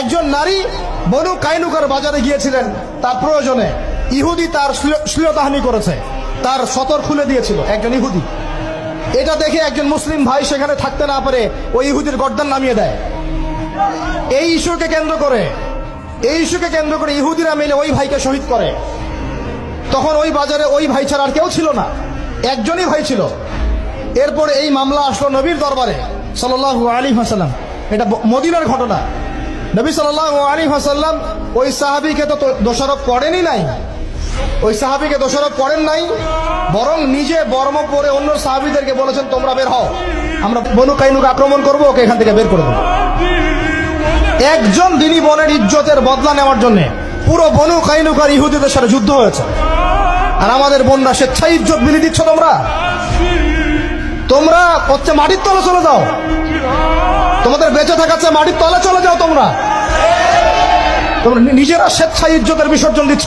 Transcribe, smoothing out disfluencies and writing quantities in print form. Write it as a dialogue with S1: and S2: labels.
S1: একজন নারী বনু কাইনুকার বাজারে গিয়েছিলেন তার প্রয়োজনে। ইহুদি তার শ্লীলতাহানি করেছে, তার সতর খুলে দিয়েছিল একজন ইহুদি। এটা দেখে একজন মুসলিম ভাই সেখানে থাকতে না পারে ওই ইহুদির গর্দান নামিয়ে দেয়। এই ইস্যুকে কেন্দ্র করে ইহুদিরা মিলে ওই ভাইকে শহীদ করে। তখন ওই বাজারে ওই ভাই ছাড়া আর কেউ ছিল না, একজনই ভাই ছিল। এরপরে এই মামলা আসলো নবীর দরবারে সাল্লাল্লাহু আলাইহি ওয়াসাল্লাম। এটা মদিনার ঘটনা। নবী সাল্লাল্লাহু আলাইহি ওয়াসাল্লাম ওই সাহাবীকে তো দোষারোপ করেন নাই, বরং নিজে বর্ম পরে অন্য সাহাবীদেরকে বলেছেন তোমরা বের হও, আমরা বনু কাইনুকা আক্রমণ করব, ওকে এখান থেকে বের করে দেব। একজন দিনী বোনের ইজ্জতের বদলা নেওয়ার জন্য পুরো বনু কাইনুকার ইহুদিদের সাথে যুদ্ধ হয়েছে। আর আমাদের বোনরা স্বেচ্ছায় ইজ্জত বিলি দিচ্ছ। তোমরা হচ্ছে মাটির তলে চলে যাও, তোমাদের বেঁচে থাকার চেয়ে মাটির তলে চলে যাও। তোমরা নিজেরা স্বেচ্ছায় ইজ্জতের বিসর্জন দিচ্ছ।